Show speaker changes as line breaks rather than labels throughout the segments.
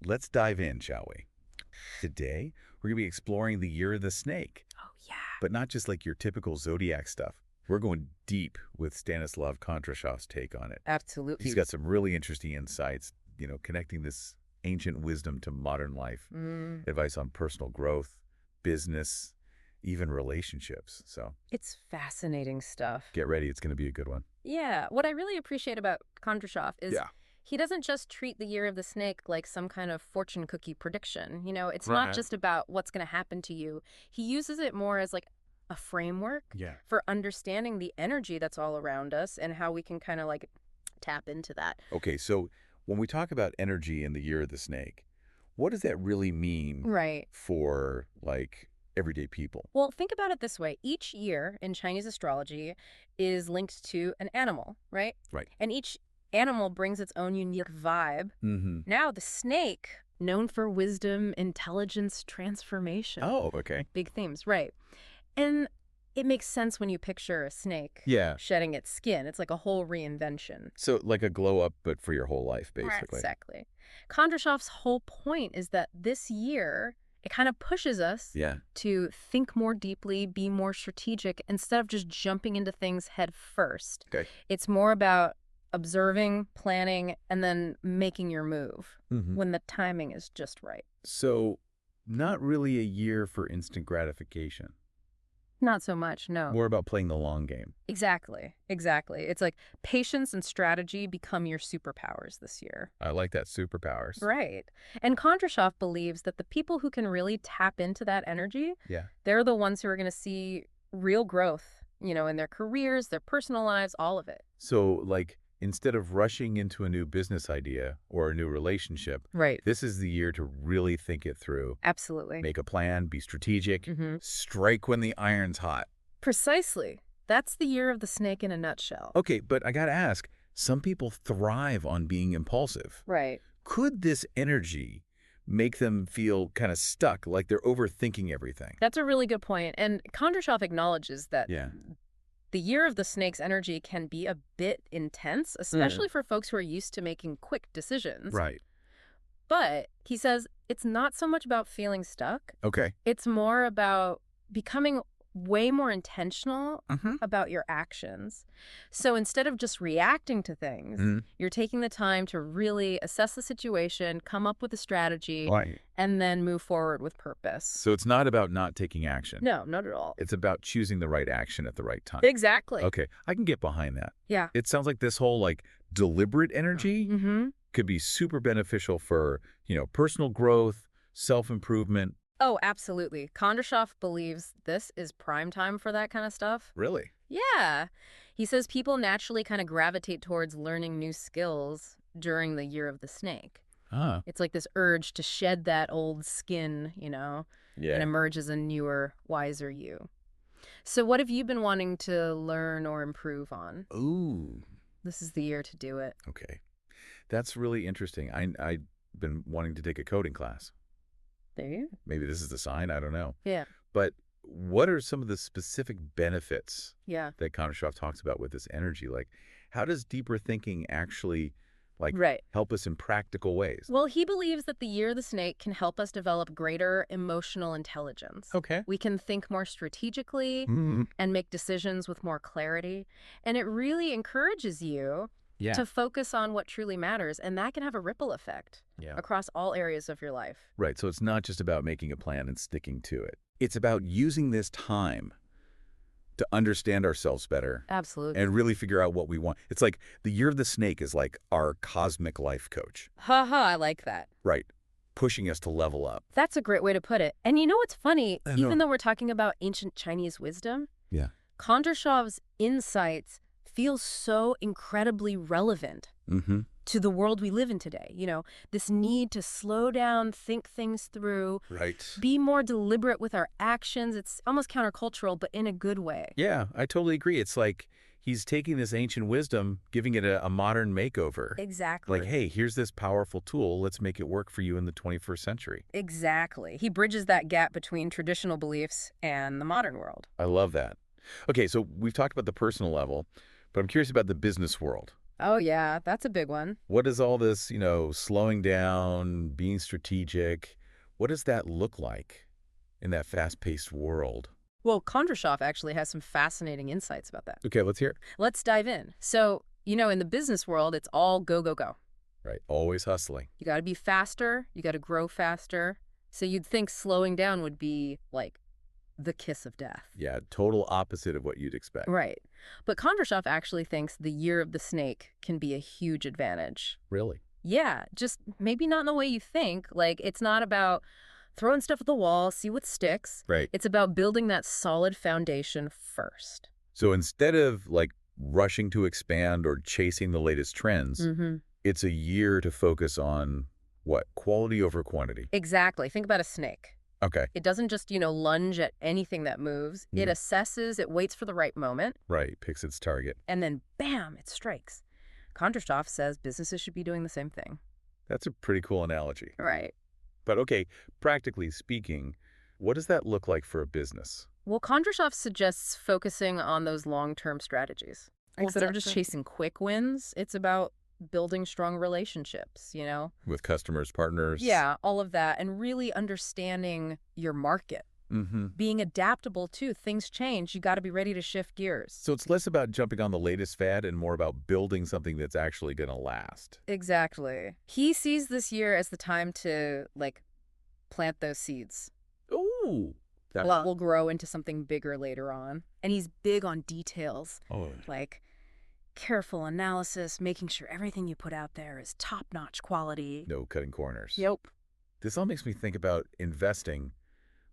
let's dive in, shall we? Today, we're going to be exploring the year of the snake.
Oh, yeah.
But not just like your typical zodiac stuff. We're going deep with Stanislav Kondrashov's take on it.
Absolutely.
He's got some really interesting insights, connecting this ancient wisdom to modern life, advice on personal growth, business, even relationships. So
it's fascinating stuff.
Get ready. It's going to be a good one.
Yeah. What I really appreciate about Kondrashov is he doesn't just treat the year of the snake like some kind of fortune cookie prediction. It's not just about what's going to happen to you. He uses it more as like a framework for understanding the energy that's all around us and how we can kind of like tap into that.
Okay. So when we talk about energy in the year of the snake, what does that really mean for like everyday people?
Well, think about it this way. Each year in Chinese astrology is linked to an animal, right?
Right.
And each animal brings its own unique vibe. Now, the snake, known for wisdom, intelligence, transformation.
Oh, okay.
Big themes, right. And it makes sense when you picture a snake shedding its skin. It's like a whole reinvention.
So like a glow up, but for your whole life, basically.
Exactly. Kondrashov's whole point is that this year, it kind of pushes us to think more deeply, be more strategic, instead of just jumping into things head first.
Okay.
It's more about observing, planning, and then making your move when the timing is just right.
So not really a year for instant gratification.
Not so much, no.
More about playing the long game.
Exactly. It's like patience and strategy become your superpowers this year.
I like that, superpowers.
Right. And Kondrashov believes that the people who can really tap into that energy, they're the ones who are going to see real growth, in their careers, their personal lives, all of it.
So like instead of rushing into a new business idea or a new relationship, this is the year to really think it through.
Absolutely.
Make a plan, be strategic, strike when the iron's hot.
Precisely. That's the year of the snake in a nutshell.
Okay, but I got to ask, some people thrive on being impulsive.
Right.
Could this energy make them feel kind of stuck, like they're overthinking everything?
That's a really good point. And Kondrashov acknowledges that the year of the snake's energy can be a bit intense, especially for folks who are used to making quick decisions.
Right.
But he says it's not so much about feeling stuck.
Okay.
It's more about becoming way more intentional about your actions. So instead of just reacting to things, you're taking the time to really assess the situation, come up with a strategy, and then move forward with purpose.
So it's not about not taking action.
No, not at all.
It's about choosing the right action at the right time.
Exactly.
Okay, I can get behind that.
Yeah.
It sounds like this whole like deliberate energy could be super beneficial for, personal growth, self-improvement.
Oh, absolutely. Kondrashov believes this is prime time for that kind of stuff.
Really?
Yeah. He says people naturally kind of gravitate towards learning new skills during the year of the snake. It's like this urge to shed that old skin, and emerge as a newer, wiser you. So what have you been wanting to learn or improve on?
Ooh.
This is the year to do it.
Okay. That's really interesting. I've been wanting to take a coding class.
There you go.
Maybe this is the sign. I don't know.
Yeah.
But what are some of the specific benefits that Kondrashov talks about with this energy? Like, how does deeper thinking actually help us in practical ways?
Well, he believes that the year of the snake can help us develop greater emotional intelligence.
Okay.
We can think more strategically and make decisions with more clarity. And it really encourages you to focus on what truly matters. And that can have a ripple effect across all areas of your life.
Right. So it's not just about making a plan and sticking to it. It's about using this time to understand ourselves better.
Absolutely.
And really figure out what we want. It's like the year of the snake is like our cosmic life coach.
I like that.
Right. Pushing us to level up.
That's a great way to put it. And you know what's funny? Even though we're talking about ancient Chinese wisdom, Kondrashov's insights feel so incredibly relevant to the world we live in today. This need to slow down, think things through, be more deliberate with our actions. It's almost countercultural, but in a good way.
Yeah, I totally agree. It's like he's taking this ancient wisdom, giving it a modern makeover.
Exactly.
Like, hey, here's this powerful tool. Let's make it work for you in the 21st century.
Exactly. He bridges that gap between traditional beliefs and the modern world.
I love that. Okay, so we've talked about the personal level, but I'm curious about the business world.
Oh, yeah, that's a big one.
What is all this, slowing down, being strategic? What does that look like in that fast-paced world?
Well, Kondrashov actually has some fascinating insights about that.
Okay, let's hear it.
Let's dive in. So, in the business world, it's all go, go, go.
Right, always hustling.
You got to be faster. You got to grow faster. So you'd think slowing down would be like the kiss of death.
Yeah, total opposite of what you'd expect.
Right. But Kondrashov actually thinks the year of the snake can be a huge advantage.
Really?
Yeah, just maybe not in the way you think. Like, it's not about throwing stuff at the wall, see what sticks.
Right.
It's about building that solid foundation first.
So instead of rushing to expand or chasing the latest trends, it's a year to focus on what? Quality over quantity.
Exactly. Think about a snake.
Okay.
It doesn't just, lunge at anything that moves. It assesses, it waits for the right moment.
Right. Picks its target.
And then, bam, it strikes. Kondrashov says businesses should be doing the same thing.
That's a pretty cool analogy.
Right.
But okay, practically speaking, what does that look like for a business?
Well, Kondrashov suggests focusing on those long-term strategies. Instead of just chasing quick wins, it's about building strong relationships,
With customers, partners.
Yeah, all of that. And really understanding your market. Being adaptable, too. Things change. You got to be ready to shift gears.
So it's less about jumping on the latest fad and more about building something that's actually going to last.
Exactly. He sees this year as the time to, plant those seeds.
Ooh.
That will grow into something bigger later on. And he's big on details.
Oh.
Careful analysis, making sure everything you put out there is top-notch quality.
No cutting corners.
Yep.
This all makes me think about investing.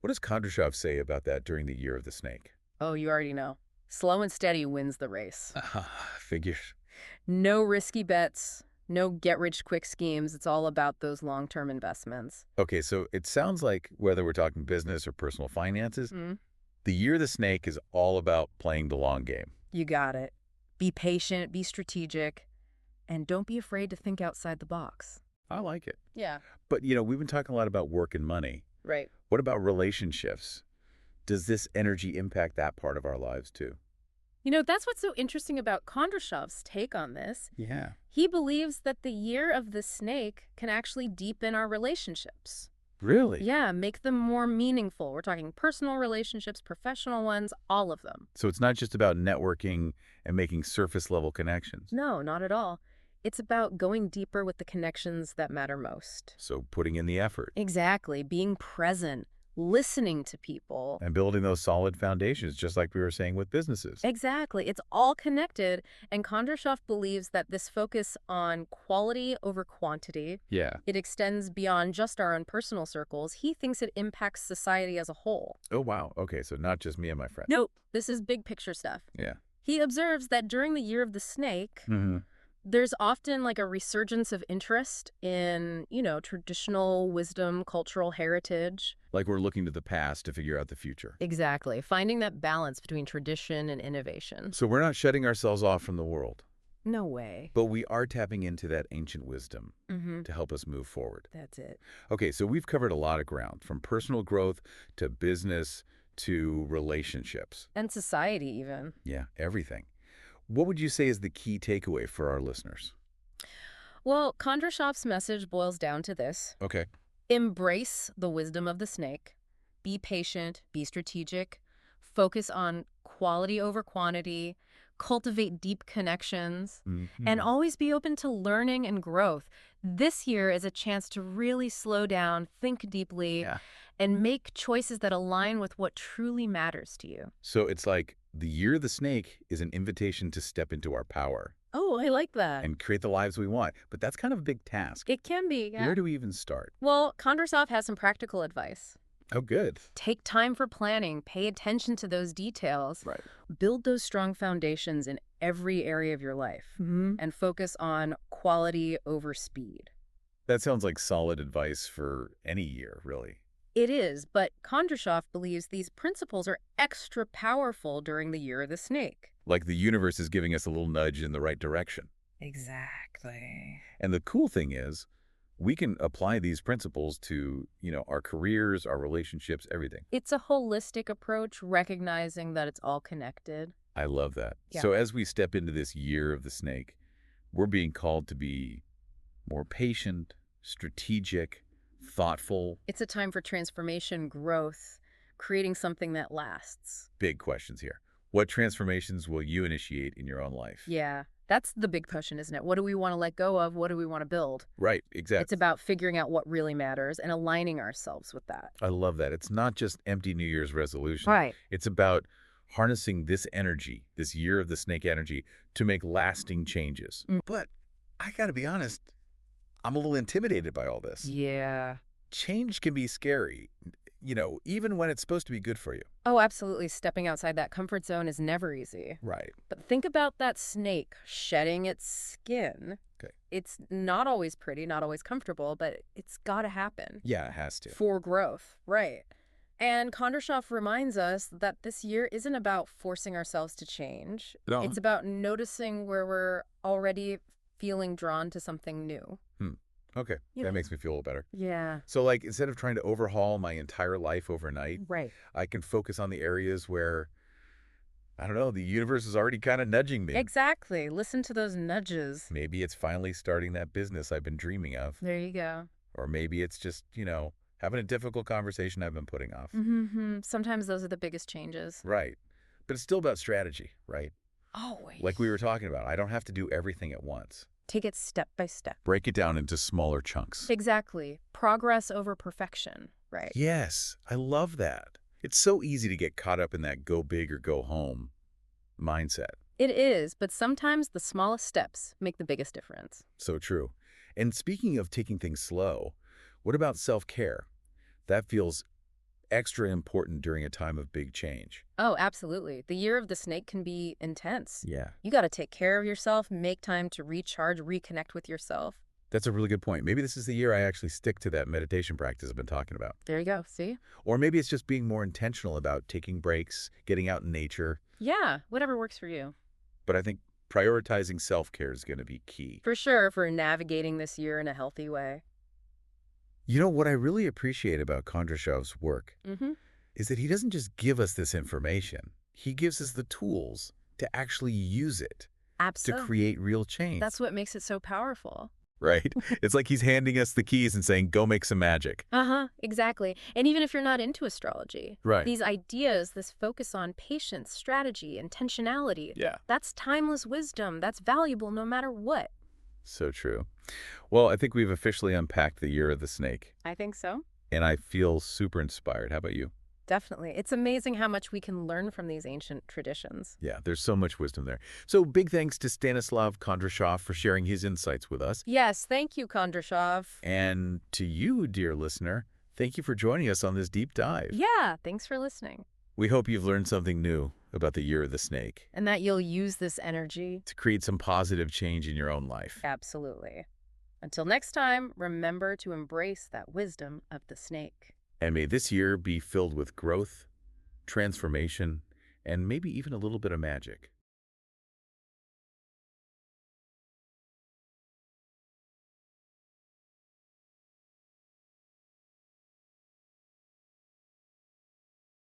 What does Kondrashov say about that during the year of the snake?
Oh, you already know. Slow and steady wins the race.
Figures.
No risky bets, no get-rich-quick schemes. It's all about those long-term investments.
Okay, so it sounds like whether we're talking business or personal finances, the year of the snake is all about playing the long game.
You got it. Be patient, be strategic, and don't be afraid to think outside the box.
I like it.
Yeah.
But, we've been talking a lot about work and money.
Right.
What about relationships? Does this energy impact that part of our lives, too?
That's what's so interesting about Kondrashov's take on this.
Yeah.
He believes that the year of the snake can actually deepen our relationships.
Really?
Yeah, make them more meaningful. We're talking personal relationships, professional ones, all of them.
So it's not just about networking and making surface-level connections.
No, not at all. It's about going deeper with the connections that matter most.
So putting in the effort.
Exactly. Being present, listening to people.
And building those solid foundations, just like we were saying with businesses.
Exactly. It's all connected. And Kondrashov believes that this focus on quality over quantity, it extends beyond just our own personal circles. He thinks it impacts society as a whole.
Oh, wow. Okay, so not just me and my friends.
Nope. This is big picture stuff.
Yeah.
He observes that during the year of the snake, there's often a resurgence of interest in, traditional wisdom, cultural heritage.
Like we're looking to the past to figure out the future.
Exactly. Finding that balance between tradition and innovation.
So we're not shutting ourselves off from the world.
No way.
But we are tapping into that ancient wisdom to help us move forward.
That's it.
Okay, so we've covered a lot of ground, from personal growth to business to relationships.
And society even.
Yeah, everything. What would you say is the key takeaway for our listeners?
Well, Kondrashov's message boils down to this.
Okay.
Embrace the wisdom of the snake. Be patient, be strategic, focus on quality over quantity, cultivate deep connections, and always be open to learning and growth. This year is a chance to really slow down, think deeply, and make choices that align with what truly matters to you.
So it's like the year of the snake is an invitation to step into our power.
Oh, I like that.
And create the lives we want. But that's kind of a big task.
It can be, yeah.
Where do we even start?
Well, Kondrashov has some practical advice.
Oh, good.
Take time for planning. Pay attention to those details.
Right.
Build those strong foundations in every area of your life. And focus on quality over speed.
That sounds like solid advice for any year, really.
It is, but Kondrashov believes these principles are extra powerful during the year of the snake.
Like the universe is giving us a little nudge in the right direction.
Exactly.
And the cool thing is, we can apply these principles to, our careers, our relationships, everything.
It's a holistic approach, recognizing that it's all connected.
I love that.
Yeah.
So as we step into this year of the snake, We're being called to be more patient, strategic, thoughtful.
It's a time for transformation, growth, creating something that lasts.
Big questions here. What transformations will you initiate in your own life?
Yeah, that's the big question, isn't it? What do we want to let go of? What do we want to build?
Right, exactly.
It's about figuring out what really matters and aligning ourselves with that.
I love that. It's not just empty New Year's resolution.
Right.
It's about harnessing this energy, this year of the snake energy, to make lasting changes. But I got to be honest, I'm a little intimidated by all this.
Yeah.
Change can be scary, even when it's supposed to be good for you.
Oh, absolutely. Stepping outside that comfort zone is never easy.
Right.
But think about that snake shedding its skin.
Okay.
It's not always pretty, not always comfortable, but it's got to happen.
Yeah, it has to.
For growth. Right. And Kondrashov reminds us that this year isn't about forcing ourselves to change.
No.
It's about noticing where we're already feeling drawn to something new.
Okay, that makes me feel a little better.
Yeah.
So instead of trying to overhaul my entire life overnight,
right,
I can focus on the areas where, I don't know, the universe is already kind of nudging me.
Exactly. Listen to those nudges.
Maybe it's finally starting that business I've been dreaming of.
There you go.
Or maybe it's just, having a difficult conversation I've been putting off.
Sometimes those are the biggest changes.
Right. But it's still about strategy, right?
Always.
Like we were talking about, I don't have to do everything at once.
Take it step by step.
Break it down into smaller chunks.
Exactly. Progress over perfection, right?
Yes, I love that. It's so easy to get caught up in that go big or go home mindset.
It is, but sometimes the smallest steps make the biggest difference.
So true. And speaking of taking things slow, what about self-care? That feels extra important during a time of big change.
Oh, absolutely. The year of the snake can be intense.
Yeah.
You got to take care of yourself, make time to recharge, reconnect with yourself.
That's a really good point. Maybe this is the year I actually stick to that meditation practice I've been talking about.
There you go. See?
Or maybe it's just being more intentional about taking breaks, getting out in nature.
Yeah, whatever works for you.
But I think prioritizing self-care is going to be key.
For sure, for navigating this year in a healthy way.
What I really appreciate about Kondrashov's work is that he doesn't just give us this information. He gives us the tools to actually use it.
Absolutely.
To create real change.
That's what makes it so powerful.
Right? It's like he's handing us the keys and saying, go make some magic.
Exactly. And even if you're not into astrology,
right,
these ideas, this focus on patience, strategy, intentionality, that's timeless wisdom. That's valuable no matter what.
So true. Well, I think we've officially unpacked the year of the snake.
I think so.
And I feel super inspired. How about you?
Definitely. It's amazing how much we can learn from these ancient traditions.
Yeah, there's so much wisdom there. So big thanks to Stanislav Kondrashov for sharing his insights with us.
Yes, thank you, Kondrashov.
And to you, dear listener, thank you for joining us on this deep dive.
Yeah, thanks for listening.
We hope you've learned something new about the year of the snake.
And that you'll use this energy
to create some positive change in your own life.
Absolutely. Until next time, remember to embrace that wisdom of the snake.
And may this year be filled with growth, transformation, and maybe even a little bit of magic.